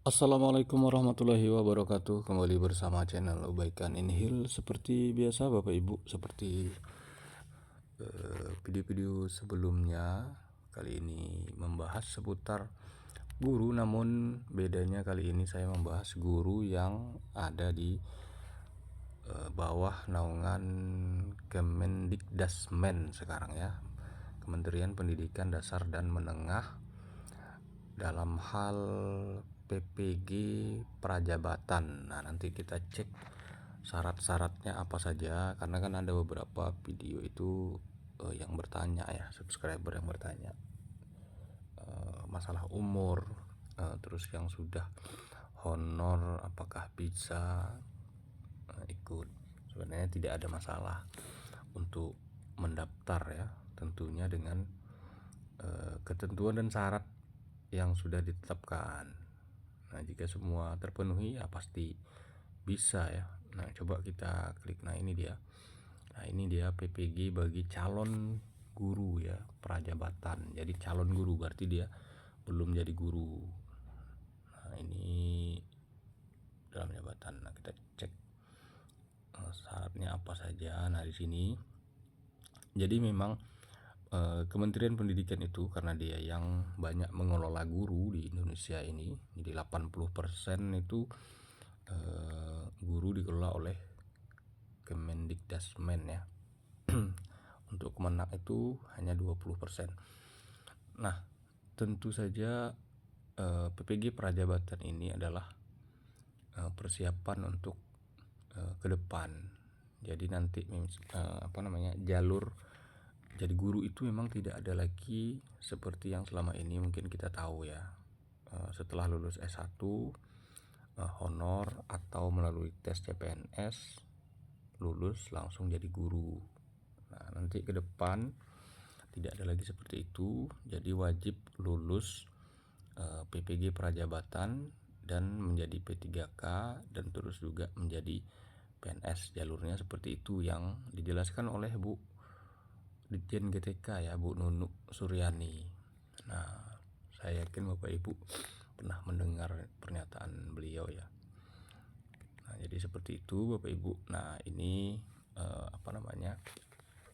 Assalamualaikum warahmatullahi wabarakatuh. Kembali bersama channel Ubaikan Inhil. Seperti biasa Bapak Ibu, seperti video-video sebelumnya, kali ini membahas seputar guru, namun bedanya kali ini saya membahas guru yang ada di bawah naungan Kemendikdasmen sekarang ya, Kementerian Pendidikan Dasar dan Menengah, dalam hal PPG Prajabatan. Nah, nanti kita cek syarat-syaratnya apa saja, karena kan ada beberapa video itu yang bertanya ya, subscriber yang bertanya masalah umur, terus yang sudah honor apakah bisa ikut. Sebenarnya tidak ada masalah untuk mendaftar ya, tentunya dengan ketentuan dan syarat yang sudah ditetapkan. Nah, jika semua terpenuhi ya pasti bisa ya. Nah, coba kita klik. Nah, ini dia. Nah, ini dia PPG bagi calon guru ya, prajabatan. Jadi calon guru berarti dia belum jadi guru. Nah, ini dalam jabatan. Nah, kita cek syaratnya apa saja. Nah, di sini jadi memang Kementerian Pendidikan itu karena dia yang banyak mengelola guru di Indonesia ini, jadi 80% itu guru dikelola oleh Kemendikdasmen ya. Untuk Kemenak itu hanya 20%. Nah, tentu saja PPG Prajabatan ini adalah persiapan untuk ke depan. Jadi nanti jalur jadi guru itu memang tidak ada lagi seperti yang selama ini mungkin kita tahu ya. Setelah lulus S1 honor atau melalui tes CPNS lulus langsung jadi guru. Nah, nanti ke depan tidak ada lagi seperti itu. Jadi wajib lulus PPG Prajabatan dan menjadi P3K dan terus juga menjadi PNS. Jalurnya seperti itu yang dijelaskan oleh Bu Ditjen GTK ya, Bu Nunuk Suryani. Nah, saya yakin Bapak Ibu pernah mendengar pernyataan beliau ya. Nah, jadi seperti itu Bapak Ibu. Nah, ini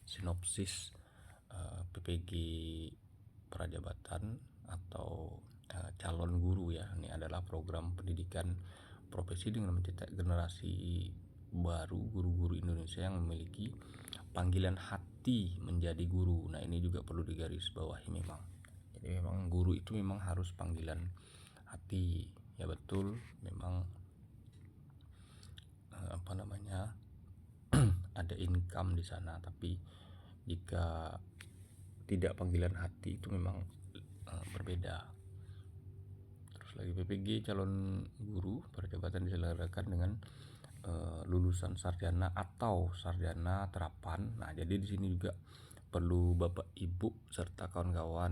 sinopsis PPG Prajabatan atau calon guru ya. Ini adalah program pendidikan profesi dengan mencetak generasi baru guru-guru Indonesia yang memiliki panggilan hati menjadi guru. Nah, ini juga perlu digarisbawahi memang. Jadi memang guru itu memang harus panggilan hati. Ya betul, memang ada income di sana, tapi jika tidak panggilan hati itu memang berbeda. Terus lagi PPG calon guru Prajabatan diselenggarakan dengan lulusan sarjana atau sarjana terapan. Nah, jadi di sini juga perlu Bapak Ibu serta kawan-kawan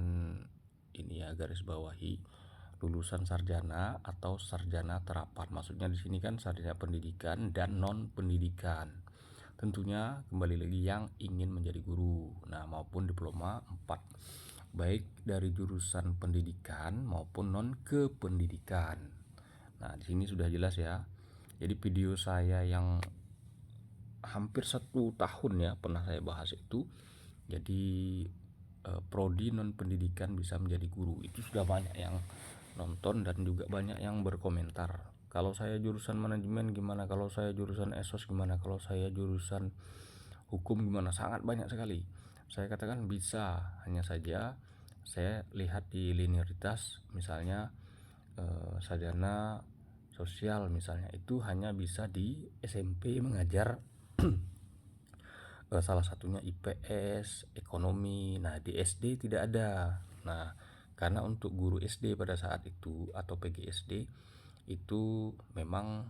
ini ya garis bawahi, lulusan sarjana atau sarjana terapan. Maksudnya di sini kan sarjana pendidikan dan non pendidikan. Tentunya kembali lagi yang ingin menjadi guru. Nah, maupun diploma 4, baik dari jurusan pendidikan maupun non kependidikan. Nah, di sini sudah jelas ya. Jadi video saya yang hampir 1 tahun ya pernah saya bahas itu. Jadi prodi non pendidikan bisa menjadi guru, itu sudah banyak yang nonton dan juga banyak yang berkomentar. Kalau saya jurusan manajemen gimana, kalau saya jurusan esos gimana, kalau saya jurusan hukum gimana, sangat banyak sekali. Saya katakan bisa, hanya saja saya lihat di linearitas, misalnya sarjana sosial misalnya itu hanya bisa di SMP mengajar salah satunya IPS, ekonomi. Nah, di SD tidak ada. Nah, karena untuk guru SD pada saat itu atau PGSD itu memang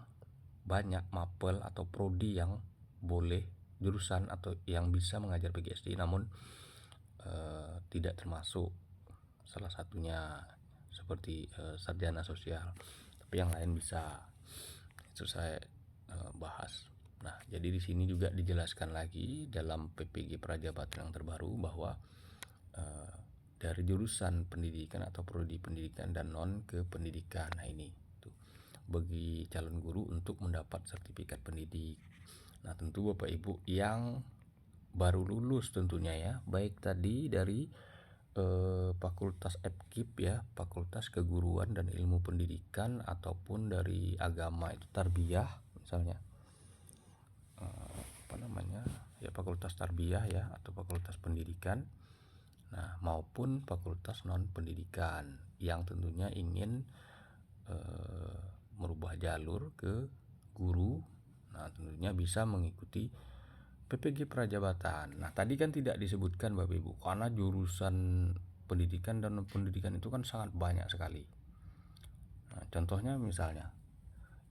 banyak mapel atau prodi yang boleh jurusan atau yang bisa mengajar PGSD, namun tidak termasuk salah satunya seperti sarjana sosial, tapi yang lain bisa. Itu saya bahas. Nah, jadi di sini juga dijelaskan lagi dalam PPG Prajabatan yang terbaru bahwa dari jurusan pendidikan atau prodi pendidikan dan non kependidikan. Nah, ini tuh. bagi calon guru untuk mendapat sertifikat pendidik. Nah, tentu Bapak Ibu yang baru lulus tentunya ya, baik tadi dari Fakultas FKIP ya, Fakultas Keguruan dan Ilmu Pendidikan, ataupun dari agama itu tarbiyah misalnya, ya Fakultas Tarbiyah ya, atau Fakultas Pendidikan. Nah, maupun fakultas non pendidikan yang tentunya ingin merubah jalur ke guru. Nah, tentunya bisa mengikuti PPG Prajabatan. Nah, tadi kan tidak disebutkan Bapak Ibu, karena jurusan pendidikan dan non pendidikan itu kan sangat banyak sekali. Nah, contohnya misalnya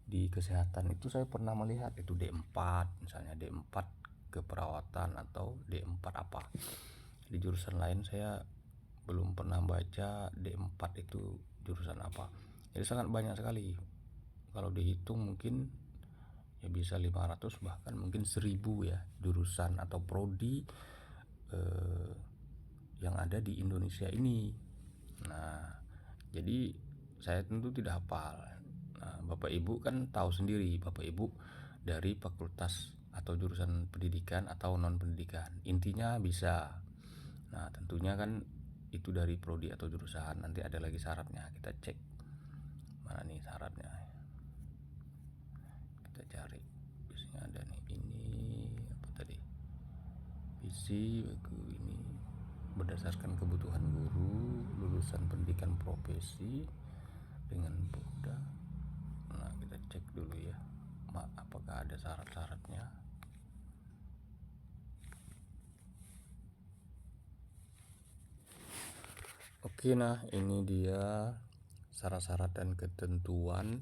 di kesehatan itu saya pernah melihat itu D4, misalnya D4 keperawatan atau D4 apa. Di jurusan lain saya belum pernah baca D4 itu jurusan apa. Jadi sangat banyak sekali. Kalau dihitung mungkin ya bisa 500 bahkan mungkin 1000 ya jurusan atau prodi yang ada di Indonesia ini. Nah, jadi saya tentu tidak hafal. Nah, Bapak Ibu kan tahu sendiri, Bapak Ibu dari fakultas atau jurusan pendidikan atau non pendidikan, intinya bisa. Nah, tentunya kan itu dari prodi atau jurusan. Nanti ada lagi syaratnya, kita cek mana nih syaratnya, kita cari. Biasanya ada nih, ini apa tadi, visi ini berdasarkan kebutuhan guru, lulusan pendidikan profesi dengan Buddha. Nah, kita cek dulu ya, apakah ada syarat-syaratnya. Oke, nah ini dia syarat-syarat dan ketentuan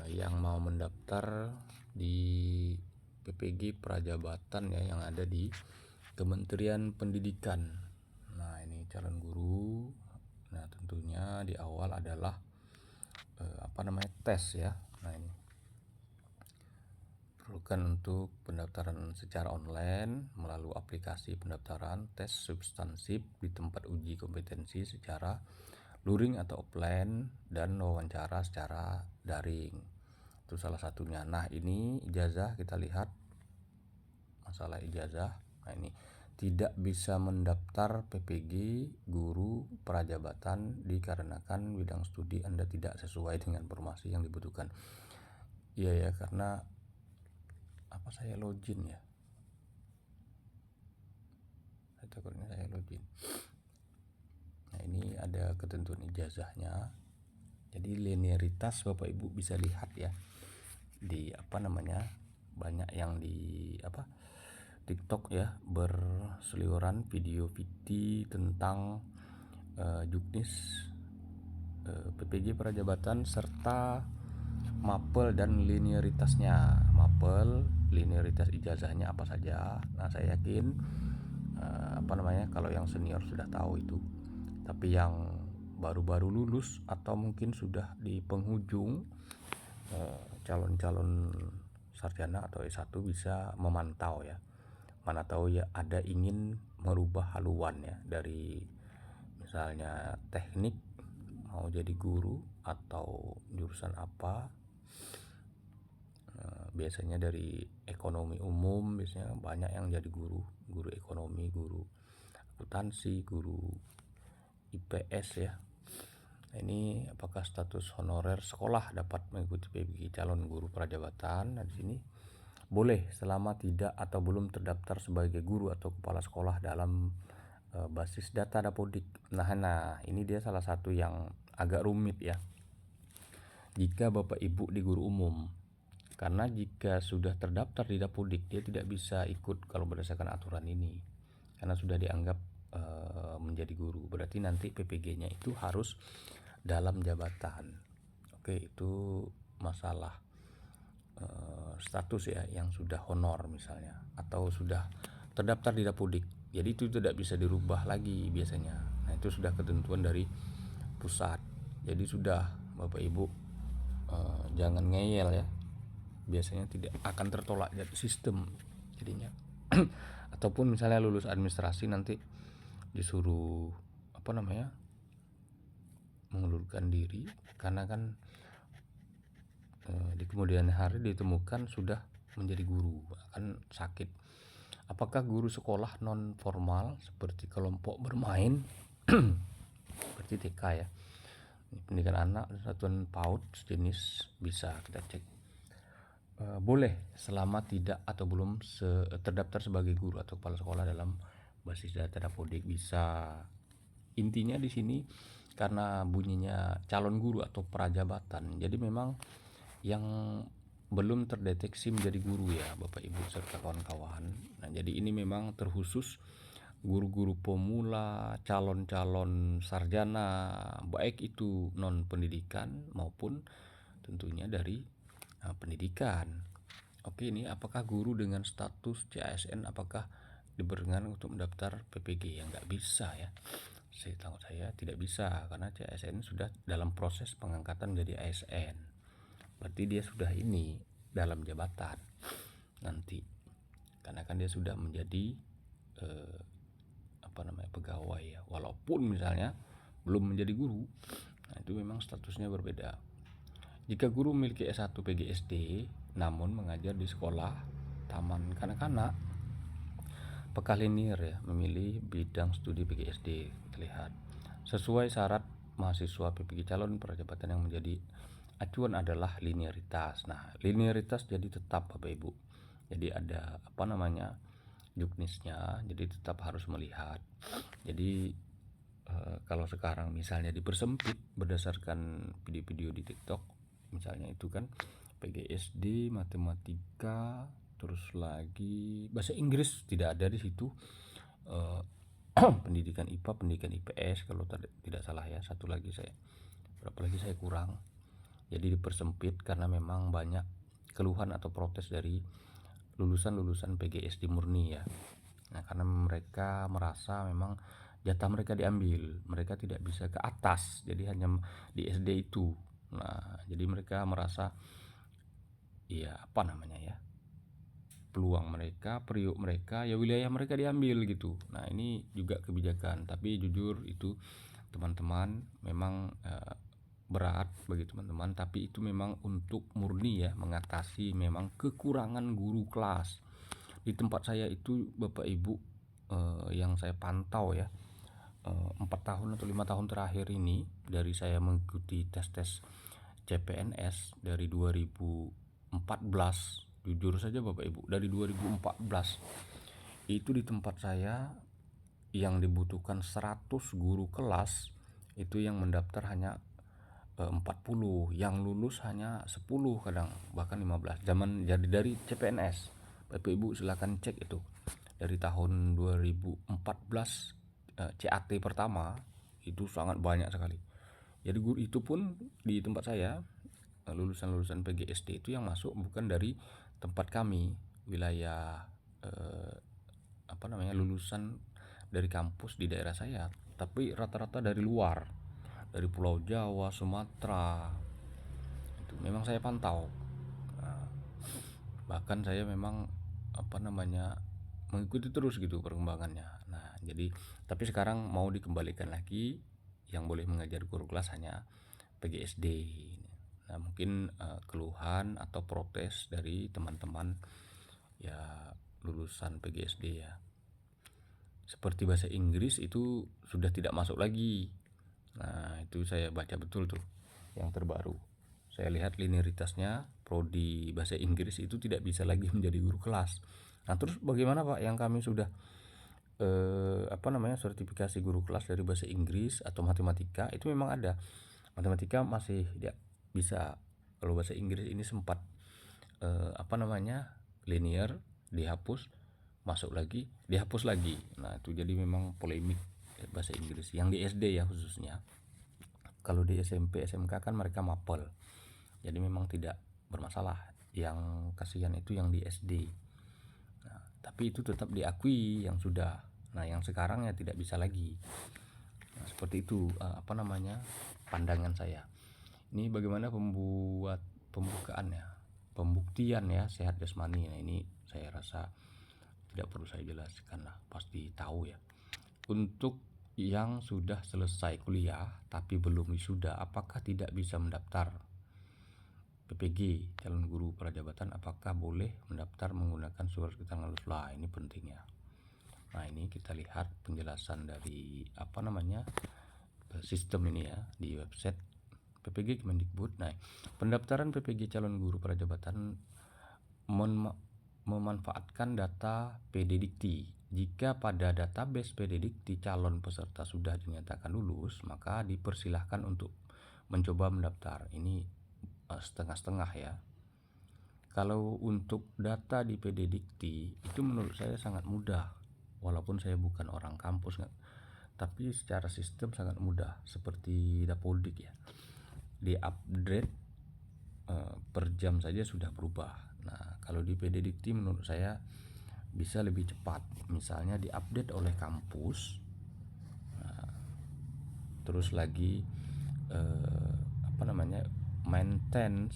yang mau mendaftar di PPG Prajabatan ya, yang ada di Kementerian Pendidikan. Nah, ini calon guru. Nah, tentunya di awal adalah tes ya. Nah, ini perlukan untuk pendaftaran secara online melalui aplikasi pendaftaran tes substansif di tempat uji kompetensi secara luring atau offline, dan wawancara secara daring. Itu salah satunya. Nah, ini ijazah, kita lihat masalah ijazah. Nah, ini tidak bisa mendaftar PPG guru prajabatan dikarenakan bidang studi Anda tidak sesuai dengan informasi yang dibutuhkan. Iya ya, karena saya login ya, takutnya saya login. Nah, ini ada ketentuan ijazahnya. Jadi linearitas Bapak Ibu bisa lihat ya di banyak yang di TikTok ya, berseliweran video VT tentang juknis PPG Prajabatan serta mapel dan linearitasnya. Mapel, linearitas ijazahnya apa saja. Nah, saya yakin kalau yang senior sudah tahu itu. Tapi yang baru-baru lulus atau mungkin sudah di penghujung calon-calon sarjana atau S1 bisa memantau ya. Mana tahu ya ada ingin merubah haluan ya, dari misalnya teknik mau jadi guru atau jurusan apa. Biasanya dari ekonomi umum, biasanya banyak yang jadi guru ekonomi, guru akuntansi, guru IPS ya. Nah, ini apakah status honorer sekolah dapat mengikuti PPG calon guru prajabatan? Nah, di sini boleh selama tidak atau belum terdaftar sebagai guru atau kepala sekolah dalam basis data Dapodik. Nah, ini dia salah satu yang agak rumit ya. Jika Bapak Ibu di guru umum, karena jika sudah terdaftar di Dapodik dia tidak bisa ikut kalau berdasarkan aturan ini, karena sudah dianggap menjadi guru. Berarti nanti PPG-nya itu harus dalam jabatan. Oke, itu masalah status ya, yang sudah honor misalnya atau sudah terdaftar di Dapodik. Jadi itu tidak bisa dirubah lagi biasanya. Nah, itu sudah ketentuan dari pusat. Jadi sudah Bapak Ibu jangan ngeyel ya. Biasanya tidak akan tertolak dari sistem jadinya. Ataupun misalnya lulus administrasi nanti disuruh mengundurkan diri karena kan di kemudian hari ditemukan sudah menjadi guru, bahkan sakit. Apakah guru sekolah non formal seperti kelompok bermain seperti TK ya, pendidikan anak, satuan PAUD sejenis, bisa kita cek. Boleh selama tidak atau belum terdaftar sebagai guru atau kepala sekolah dalam basis data Dapodik, bisa. Intinya di sini karena bunyinya calon guru atau prajabatan, jadi memang yang belum terdeteksi menjadi guru ya Bapak Ibu serta kawan-kawan. Nah, jadi ini memang terkhusus guru-guru pemula, calon-calon sarjana, baik itu non pendidikan maupun tentunya dari pendidikan. Oke, ini apakah guru dengan status CASN apakah diperkenankan untuk mendaftar PPG? Ya nggak bisa ya. Setahu saya tidak bisa karena CASN sudah dalam proses pengangkatan menjadi ASN. Berarti dia sudah ini dalam jabatan nanti. Karena kan dia sudah menjadi pegawai ya. Walaupun misalnya belum menjadi guru. Nah, itu memang statusnya berbeda. Jika guru memiliki S1 PGSD namun mengajar di sekolah taman kanak-kanak, apakah linear ya memilih bidang studi PGSD, terlihat sesuai syarat mahasiswa PPG calon prajabatan yang menjadi acuan adalah linearitas. Nah, linearitas jadi tetap Bapak Ibu. Jadi ada juknisnya, jadi tetap harus melihat. Jadi kalau sekarang misalnya dipersempit berdasarkan video-video di TikTok, misalnya itu kan PGSD, matematika, terus lagi bahasa Inggris tidak ada di situ. Pendidikan IPA, pendidikan IPS kalau tidak salah ya. Satu lagi saya kurang. Jadi dipersempit karena memang banyak keluhan atau protes dari lulusan PGSD murni ya. Nah, karena mereka merasa memang jatah mereka diambil, mereka tidak bisa ke atas, jadi hanya di SD itu. Nah, jadi mereka merasa peluang mereka, periuk mereka, ya wilayah mereka diambil gitu. Nah, ini juga kebijakan, tapi jujur itu teman-teman memang berat bagi teman-teman, tapi itu memang untuk murni ya mengatasi memang kekurangan guru kelas. Di tempat saya itu Bapak Ibu, yang saya pantau ya, 4 tahun atau 5 tahun terakhir ini dari saya mengikuti tes CPNS dari 2014, jujur saja Bapak Ibu, dari 2014 itu di tempat saya yang dibutuhkan 100 guru kelas itu yang mendaftar hanya 40, yang lulus hanya 10, kadang bahkan 15. Zaman jadi dari CPNS, Bapak Ibu silakan cek itu dari tahun 2014 CAT pertama itu sangat banyak sekali. Jadi guru itu pun di tempat saya lulusan PGSD itu yang masuk bukan dari tempat kami, wilayah lulusan dari kampus di daerah saya, tapi rata-rata dari luar, dari Pulau Jawa, Sumatera. Itu memang saya pantau. Nah, bahkan saya memang mengikuti terus gitu perkembangannya. Nah, jadi tapi sekarang mau dikembalikan lagi, yang boleh mengajar guru kelas hanya PGSD. Nah, mungkin keluhan atau protes dari teman-teman ya lulusan PGSD ya. Seperti bahasa Inggris itu sudah tidak masuk lagi. Nah, itu saya baca betul tuh yang terbaru. Saya lihat linearitasnya prodi bahasa Inggris itu tidak bisa lagi menjadi guru kelas. Nah, terus bagaimana Pak yang kami sudah sertifikasi guru kelas dari bahasa Inggris atau matematika, itu memang ada. Matematika masih tidak bisa. Kalau bahasa Inggris ini sempat linear dihapus, masuk lagi, dihapus lagi. Nah, itu jadi memang polemik bahasa Inggris yang di SD ya khususnya. Kalau di SMP SMK kan mereka mapel, jadi memang tidak bermasalah. Yang kasihan itu yang di SD. Nah, tapi itu tetap diakui yang sudah. Nah, yang sekarang ya tidak bisa lagi. Nah, seperti itu pandangan saya. Ini bagaimana pembuktian ya sehat jasmani. Nah, ini saya rasa tidak perlu saya jelaskan lah, pasti tahu ya. Untuk yang sudah selesai kuliah tapi belum wisuda, apakah tidak bisa mendaftar PPG calon guru prajabatan apakah boleh mendaftar menggunakan surat keterangan lulus. Lah ini pentingnya. Nah ini kita lihat penjelasan dari sistem ini ya di website PPG Kemendikbud. Nah, pendaftaran PPG calon guru prajabatan memanfaatkan data PDDikti. Jika pada database PDDikti calon peserta sudah dinyatakan lulus, maka dipersilahkan untuk mencoba mendaftar. Ini setengah-setengah ya. Kalau untuk data di PDDikti itu menurut saya sangat mudah, walaupun saya bukan orang kampus, tapi secara sistem sangat mudah, seperti Dapoldik ya. Di upgrade per jam saja sudah berubah. Nah, kalau di PDDikti menurut saya bisa lebih cepat. Misalnya diupdate oleh kampus, terus lagi maintain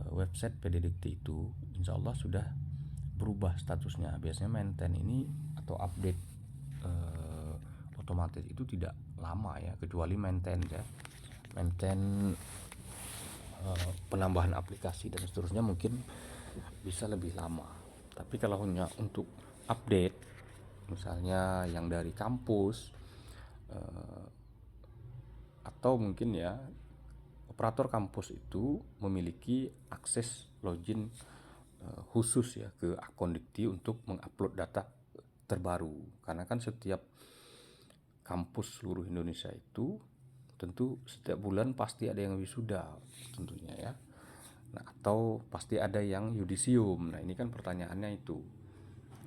website PDDikti itu, insya Allah sudah berubah statusnya. Biasanya maintain ini atau update otomatis itu tidak lama ya, kecuali maintain penambahan aplikasi dan seterusnya mungkin bisa lebih lama. Tapi kalau hanya untuk update, misalnya yang dari kampus atau mungkin ya operator kampus itu memiliki akses login khusus ya ke akun Dikti untuk mengupload data terbaru. Karena kan setiap kampus seluruh Indonesia itu tentu setiap bulan pasti ada yang wisuda tentunya ya. Nah, atau pasti ada yang yudisium. Nah, ini kan pertanyaannya itu.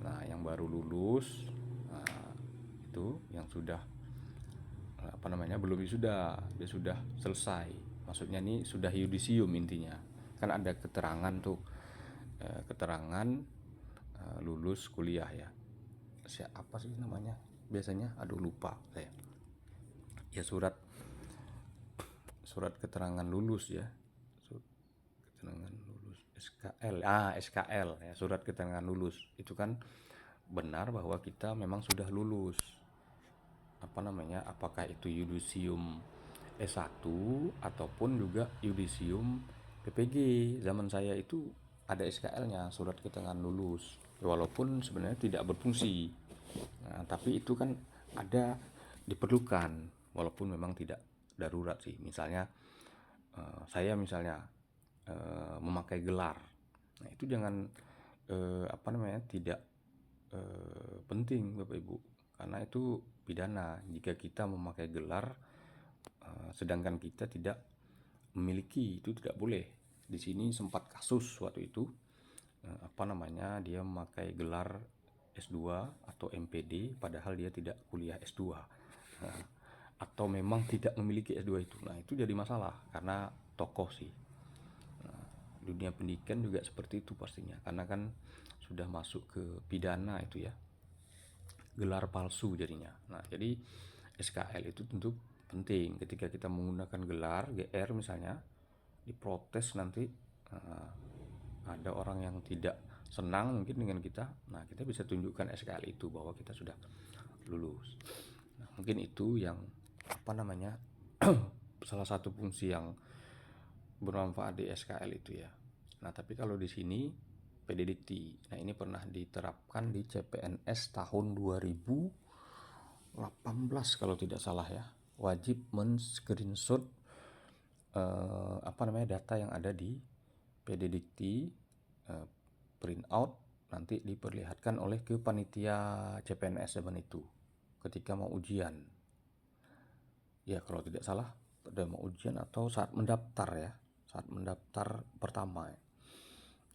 Nah, yang baru lulus itu yang sudah belum wisuda, dia sudah selesai. Maksudnya ini sudah yudisium intinya. Kan ada keterangan tuh, keterangan lulus kuliah ya. Apa sih namanya? Biasanya lupa saya. Ya surat keterangan lulus ya. Keterangan lulus SKL ya, surat keterangan lulus. Itu kan benar bahwa kita memang sudah lulus. Apakah itu yudisium S1 ataupun juga yudisium PPG. Zaman saya itu ada SKL-nya, surat keterangan lulus, walaupun sebenarnya tidak berfungsi. Nah, tapi itu kan ada, diperlukan, walaupun memang tidak darurat sih. Misalnya saya memakai gelar, nah itu jangan tidak penting Bapak Ibu, karena itu pidana jika kita memakai gelar sedangkan kita tidak memiliki, itu tidak boleh. Di sini sempat kasus waktu itu dia memakai gelar S2 atau MPD padahal dia tidak kuliah S2 atau memang tidak memiliki S2 itu. Nah, itu jadi masalah karena tokoh sih. Dunia pendidikan juga seperti itu pastinya, karena kan sudah masuk ke pidana itu ya, gelar palsu jadinya. Nah, jadi SKL itu tentu penting. Ketika kita menggunakan gelar GR misalnya, diprotes nanti ada orang yang tidak senang mungkin dengan kita. Nah, kita bisa tunjukkan SKL itu bahwa kita sudah lulus. Nah, mungkin itu yang salah satu fungsi yang bermanfaat di SKL itu ya. Nah, tapi kalau di sini PDDikti, nah ini pernah diterapkan di CPNS tahun 2018 kalau tidak salah ya. Wajib men-screenshot data yang ada di PDDikti, print out, nanti diperlihatkan oleh ke panitia CPNS zaman itu ketika mau ujian. Ya kalau tidak salah pada mau ujian atau saat mendaftar ya, saat mendaftar pertama ya.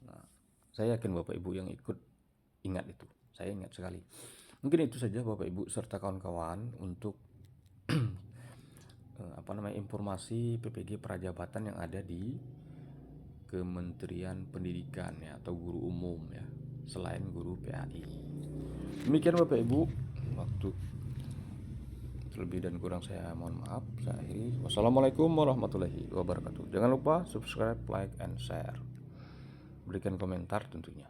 Nah, saya yakin Bapak Ibu yang ikut ingat itu. Saya ingat sekali. Mungkin itu saja Bapak Ibu serta kawan-kawan untuk informasi PPG Prajabatan yang ada di Kementerian Pendidikan ya, atau guru umum ya, selain guru PAI. Demikian Bapak Ibu, waktu lebih dan kurang saya mohon maaf. Saya akhiri. Wassalamualaikum warahmatullahi wabarakatuh. Jangan lupa subscribe, like, and share. Berikan komentar tentunya.